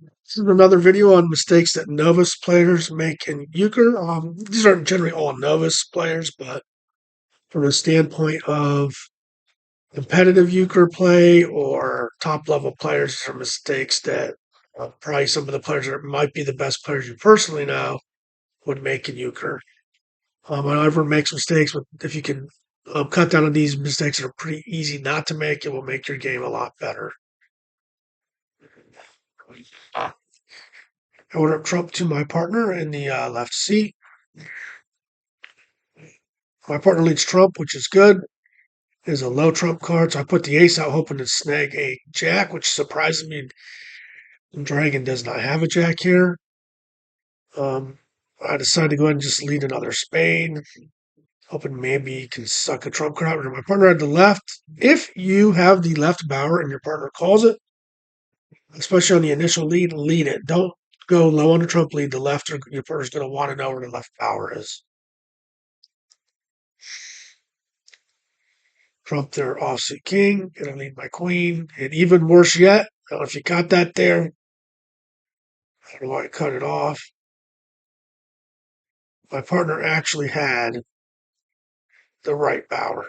This is another video on mistakes that novice players make in euchre. These aren't generally all novice players, but from the standpoint of competitive euchre play or top level players, these are mistakes that probably some of the players that might be the best players you personally know would make in euchre. Whenever makes mistakes, but if you can cut down on these mistakes that are pretty easy not to make, it will make your game a lot better. I order up trump to my partner in the left seat. My partner leads trump, which is good. It is a low trump card, so I put the ace out hoping to snag a jack, which surprises me. Dragon does not have a jack here. I decided to go ahead and just lead another spade, hoping maybe he can suck a trump card out. My partner had the left. If you have the left bower and your partner calls it, especially on the initial lead it. Don't go low on the trump lead. The left, or your partner's going to want to know where the left bower is. Trump their offsuit king, gonna lead my queen, and even worse yet, I don't know if you got that there. I don't know why I cut it off. My partner actually had the right bower.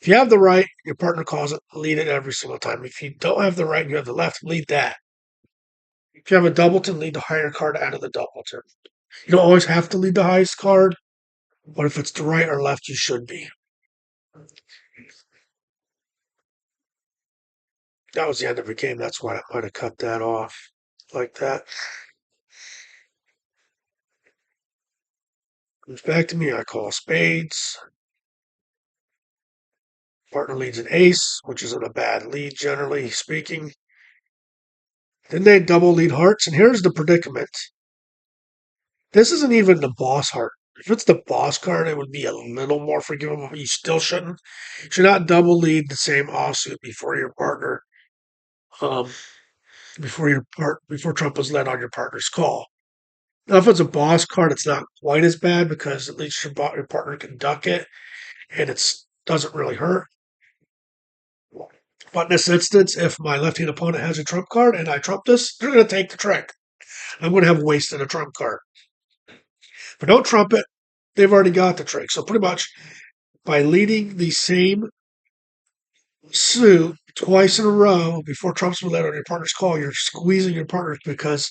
If you have the right, your partner calls it, lead it every single time. If you don't have the right and you have the left, lead that. If you have a doubleton, lead the higher card out of the doubleton. You don't always have to lead the highest card, but if it's the right or left, you should be. That was the end of the game. That's why I might have cut that off like that. Comes back to me. I call spades. Partner leads an ace, which isn't a bad lead, generally speaking. Then they double lead hearts, and here's the predicament. This isn't even the boss heart. If it's the boss card, it would be a little more forgivable, but you still shouldn't. You should not double lead the same offsuit before your partner, um, before Trump was led on your partner's call. Now, if it's a boss card, it's not quite as bad because at least your partner can duck it, and it doesn't really hurt. But in this instance, if my left-handed opponent has a trump card and I trump this, they're going to take the trick. I'm going to have wasted a trump card. But don't trump it. They've already got the trick. So pretty much by leading the same suit twice in a row before Trump's been led on your partner's call, you're squeezing your partner because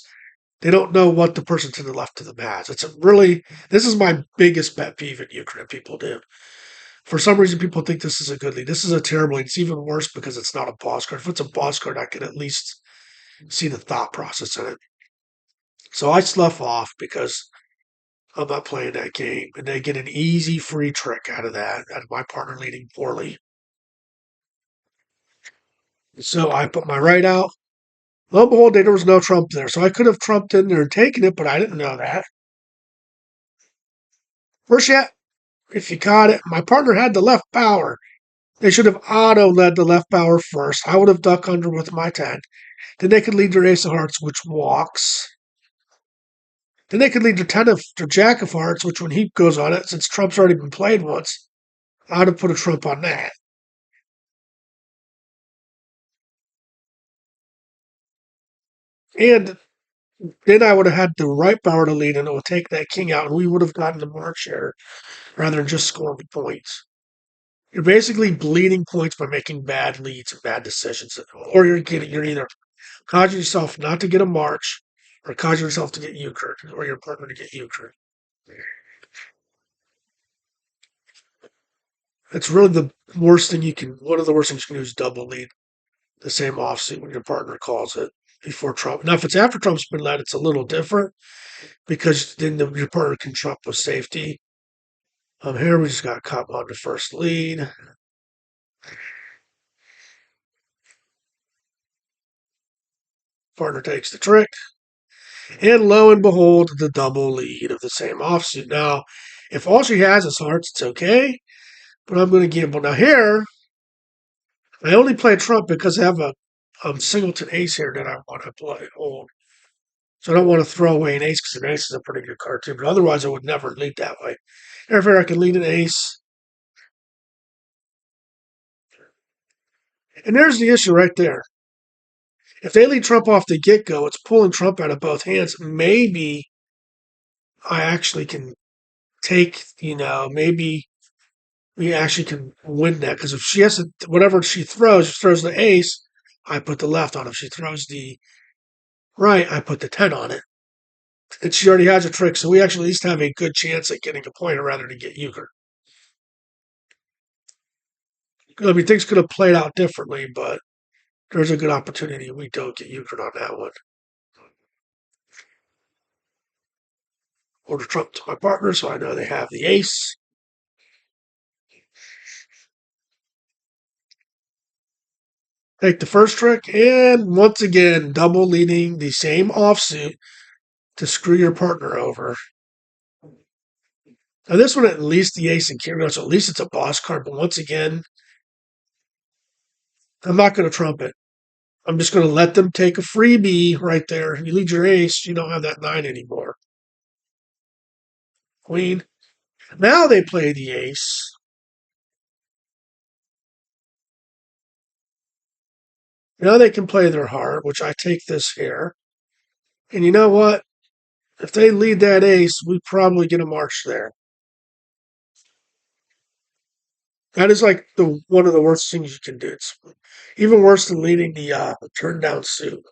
they don't know what the person to the left of them has. This is my biggest pet peeve in Euchre people do. For some reason, people think this is a good lead. This is a terrible lead. It's even worse because it's not a boss card. If it's a boss card, I can at least see the thought process in it. So I slough off because I'm not playing that game. And they get an easy free trick out of that, out of my partner leading poorly. So I put my right out. Lo and behold, there was no trump there. So I could have trumped in there and taken it, but I didn't know that. Worse yet, if you caught it, my partner had the left bower. They should have auto led the left bower first. I would have duck under with my 10. Then they could lead their ace of hearts, which walks. Then they could lead their jack of hearts, which when he goes on it, since trump's already been played once, I would have put a trump on that. And then I would have had the right bower to lead, and it would take that king out, and we would have gotten the march here rather than just scoring points. You're basically bleeding points by making bad leads and bad decisions, or you're either causing yourself not to get a march, or causing yourself to get euchred, or your partner to get euchred. It's really the worst thing you can. One of the worst things you can do is double lead the same offsuit when your partner calls it before Trump. Now, if it's after Trump's been led, it's a little different because then your partner can trump with safety. Here we just got caught on the first lead. Partner takes the trick. And lo and behold, the double lead of the same offsuit. Now, if all she has is hearts, it's okay. But I'm going to gamble. Now here, I only play Trump because I have a singleton ace here that I want to play hold. So I don't want to throw away an ace because an ace is a pretty good card too. But otherwise, I would never lead that way. Here, I can lead an ace. And there's the issue right there. If they lead trump off the get-go, it's pulling trump out of both hands. Maybe I actually can take, maybe we actually can win that. Because if she has to, whatever she throws the ace, I put the left on. If she throws the right, I put the 10 on it. And she already has a trick, so we actually at least have a good chance at getting a point rather than get euchre. I mean, things could have played out differently, but there's a good opportunity we don't get euchre on that one. Order trump to my partner, so I know they have the ace. Take the first trick, and once again, double leading the same offsuit to screw your partner over. Now, this one, at least the ace and king, so at least it's a boss card, but once again, I'm not going to trump it. I'm just going to let them take a freebie right there. You lead your ace, you don't have that 9 anymore. Queen. Now they play the ace. Now they can play their heart, which I take this here. And you know what? If they lead that ace, we probably get a march there. That is like the one of the worst things you can do. It's even worse than leading the turn down suit.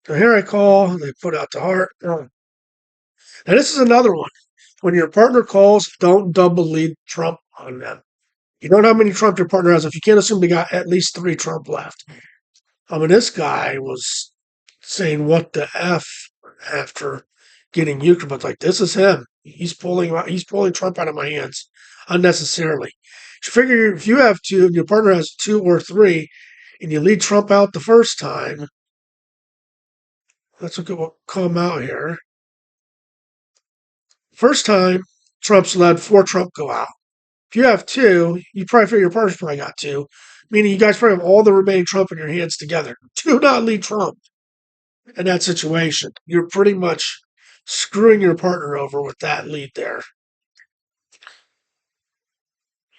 So here I call, they put out the heart. Now this is another one. When your partner calls, don't double lead trump on them. You don't know how many trump your partner has. If you can't assume they got at least 3 trump left. I mean, this guy was saying what the F after getting euchre, but like this is him. He's pulling trump out of my hands unnecessarily. You figure if you have 2 and your partner has 2 or 3, and you lead trump out the first time, let's look at what come out here. First time, trump's led, 4 trump go out. If you have 2, you probably figure your partner's probably got 2, meaning you guys probably have all the remaining trump in your hands together. Do not lead trump in that situation. You're pretty much screwing your partner over with that lead there.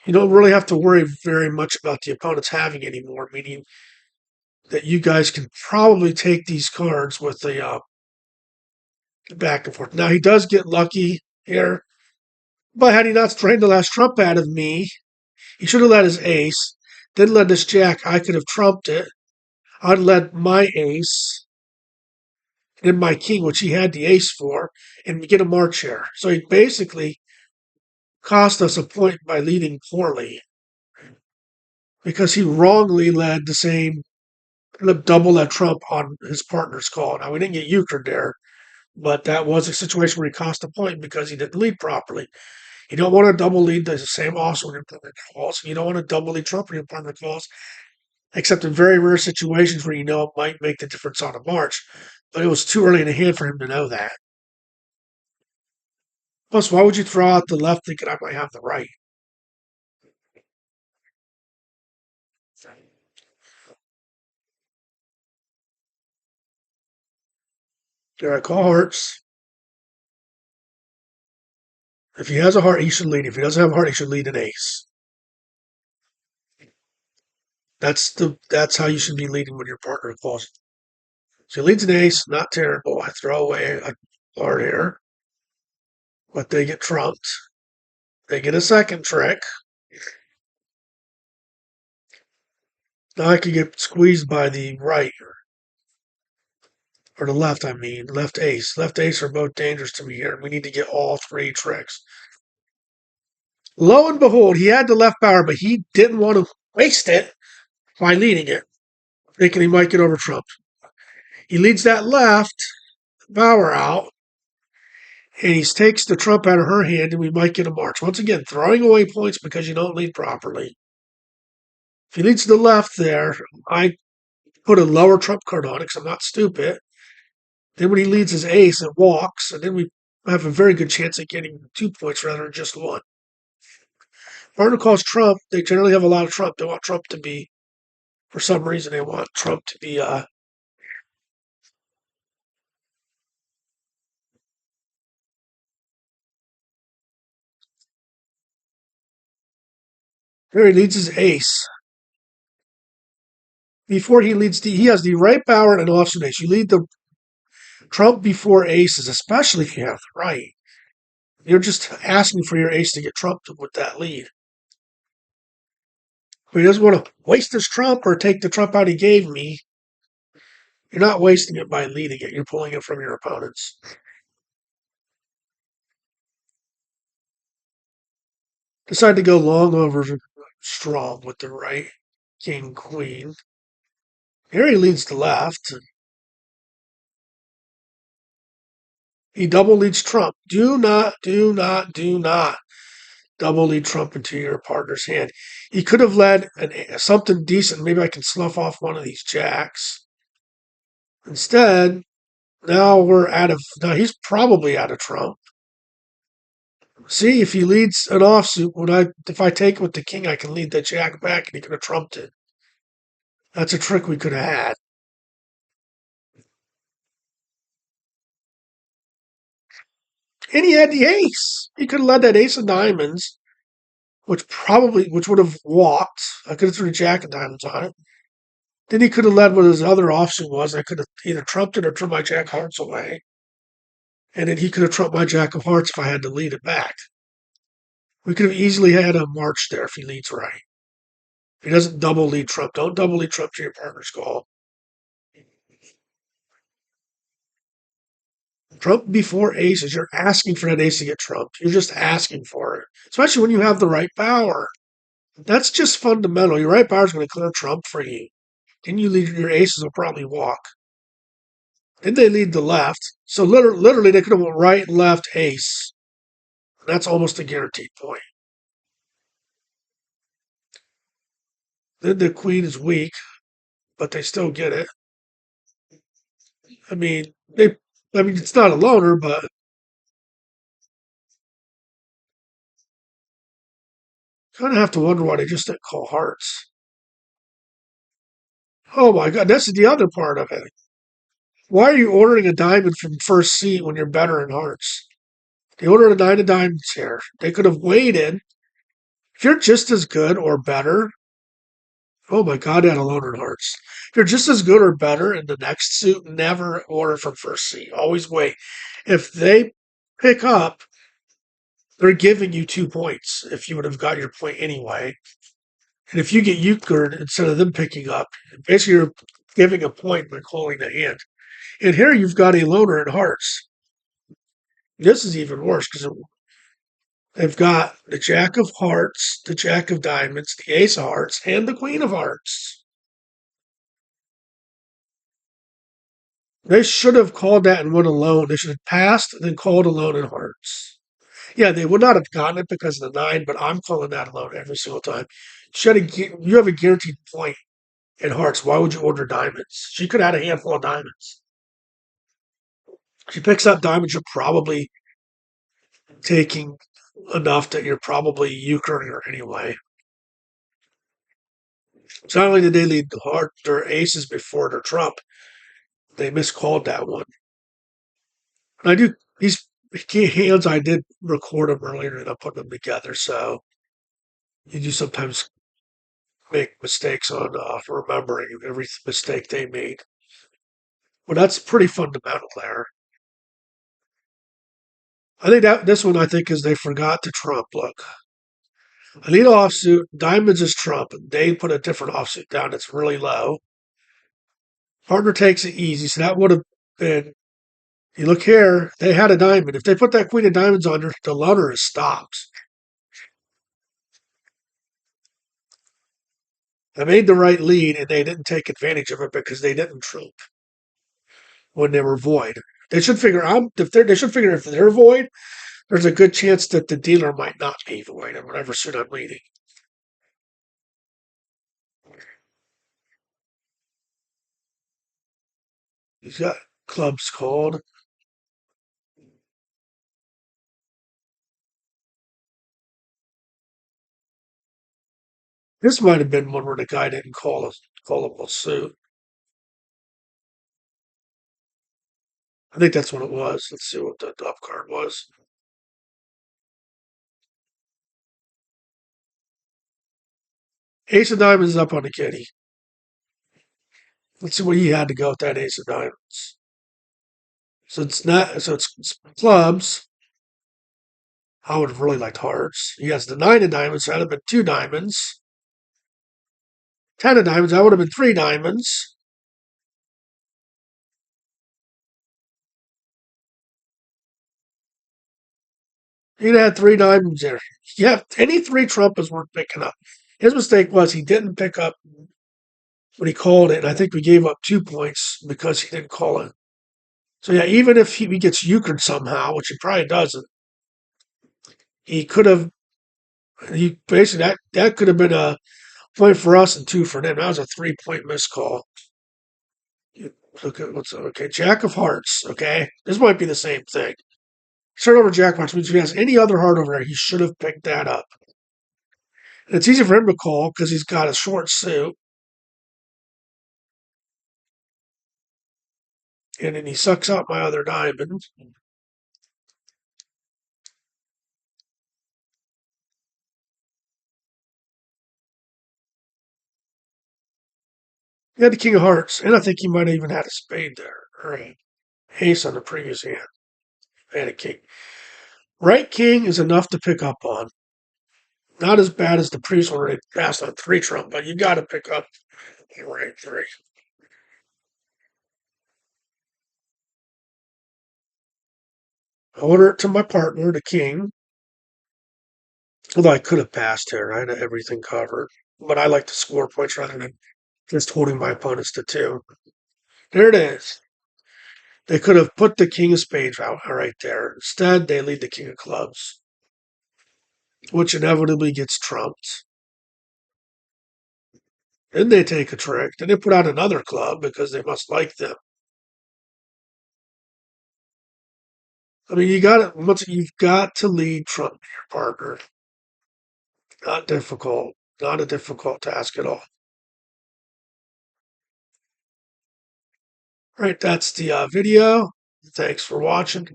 You don't really have to worry very much about the opponents having anymore, meaning that you guys can probably take these cards with the back and forth. Now, he does get lucky here, but had he not drained the last trump out of me, he should have led his ace, then led this jack. I could have trumped it. I'd led my ace, then my king, which he had the ace for, and we get a march here. So he basically cost us a point by leading poorly because he wrongly led the same double that trump on his partner's call. Now we didn't get Euchre there, but that was a situation where he cost a point because he didn't lead properly. You don't want to double lead the same also when your partner calls. You don't want to double lead trump when your partner calls, except in very rare situations where you know it might make the difference on a march. But it was too early in the hand for him to know that. Plus, why would you throw out the left thinking I might have the right? There I call hearts. If he has a heart, he should lead. If he doesn't have a heart, he should lead an ace. That's how you should be leading when your partner calls. So he leads an ace, not terrible. I throw away a card here, but they get trumped. They get a second trick. Now I could get squeezed by the right or the left. I mean, left ace. Left ace are both dangerous to me here. We need to get all 3 tricks. Lo and behold, he had the left power, but he didn't want to waste it by leading it, thinking he might get over trumped. He leads that left power out, and he takes the trump out of her hand, and we might get a march. Once again, throwing away points because you don't lead properly. If he leads to the left there, I put a lower trump card on it because I'm not stupid. Then when he leads his ace, it walks, and then we have a very good chance of getting 2 points rather than just 1. Partner calls trump. They generally have a lot of trump. They want trump to be, for some reason, they want trump to be here he leads his ace. before he leads he has the right power and offsuit ace. You lead the trump before aces, especially if you have the right. You're just asking for your ace to get trumped with that lead. But he doesn't want to waste his trump or take the trump out he gave me. You're not wasting it by leading it. You're pulling it from your opponents. Decide to go long over strong with the right. King, queen. Here he leads the left. He double leads trump. Do not double lead trump into your partner's hand. He could have led something decent. Maybe I can slough off one of these jacks. Instead, now he's probably out of trump. See, if he leads an offsuit, if I take it with the king, I can lead the jack back and he could have trumped it. That's a trick we could have had. And he had the ace. He could have led that ace of diamonds, which would have walked. I could have threw the jack of diamonds on it. Then he could have led what his other offsuit was. I could have either trumped it or turned my jack of hearts away. And then he could have trumped my jack of hearts if I had to lead it back. We could have easily had a march there if he leads right. If he doesn't double lead trump, don't double lead trump to your partner's call. Trump before aces, you're asking for that ace to get trumped. You're just asking for it, especially when you have the right power. That's just fundamental. Your right power is going to clear trump for you. Then your aces will probably walk. Then they lead the left. So literally they could have went right, left, ace. That's almost a guaranteed point. Then the queen is weak, but they still get it. I mean, it's not a loner, but kind of have to wonder why they just didn't call hearts. Oh my God, that's the other part of it. Why are you ordering a diamond from first seat when you're better in hearts? They ordered a nine of diamonds here. They could have waited. If you're just as good or better, oh my God, they had a loner in hearts. If you're just as good or better in the next suit, never order from first seat. Always wait. If they pick up, they're giving you 2 points if you would have got your point anyway. And if you get Euchre instead of them picking up, basically you're giving a point by calling the hand. And here you've got a loner in hearts. This is even worse because they've got the jack of hearts, the jack of diamonds, the ace of hearts, and the queen of hearts. They should have called that and went alone. They should have passed and then called alone in hearts. Yeah, they would not have gotten it because of the nine, but I'm calling that alone every single time. You have a guaranteed point in hearts. Why would you order diamonds? She could have had a handful of diamonds. She picks up diamonds, you're probably taking enough that you're probably euchring her anyway. So not only did they lead their aces before their trump, they miscalled that one. And I do these hands. I did record them earlier, and I put them together. So you do sometimes make mistakes on remembering every mistake they made. Well, that's pretty fundamental there. I think that this one I think is they forgot to trump. Look, I need an offsuit. Diamonds is trump. They put a different offsuit down. It's really low. Partner takes it easy, so that would have been. You look here, they had a diamond. If they put that queen of diamonds on her, the loner is stopped. They made the right lead, and they didn't take advantage of it because they didn't trump when they were void. They should figure out if they're void, there's a good chance that the dealer might not be void in whatever suit I'm leading. He's got clubs called. This might have been one where the guy didn't call him a suit. I think that's what it was. Let's see what the up card was. Ace of diamonds is up on the kitty. Let's see what he had to go with that ace of diamonds. So it's not. So it's clubs. I would have really liked hearts. He has the nine of diamonds. So that'd have been two diamonds. Ten of diamonds. That would have been three diamonds. He'd had three diamonds there. Yeah, any three trump is worth picking up. His mistake was he didn't pick up when he called it. And I think we gave up 2 points because he didn't call it. So yeah, even if he gets euchred somehow, which he probably doesn't, he could have. He basically that could have been a point for us and two for them. That was a 3 point missed call. Look at what's okay. Jack of Hearts. Okay, this might be the same thing. Turn over Jack of Hearts means if he has any other heart over there, he should have picked that up. And it's easy for him to call because he's got a short suit, and then he sucks out my other diamond. He had the King of Hearts, and I think he might have even had a spade there, or an ace on the previous hand. And a king. Right king is enough to pick up on. Not as bad as the previous one where they passed on three trump, but you got to pick up the right three. I order it to my partner, the king. Although I could have passed here, I had everything covered. But I like to score points rather than just holding my opponents to two. There it is. They could have put the king of spades out right there. Instead, they lead the king of clubs, which inevitably gets trumped. Then they take a trick. Then they put out another club because they must like them. I mean, you've got to lead trump your partner. Not difficult. Not a difficult task at all. All right, that's the video. Thanks for watching.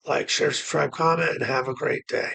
Like, share, subscribe, comment, and have a great day.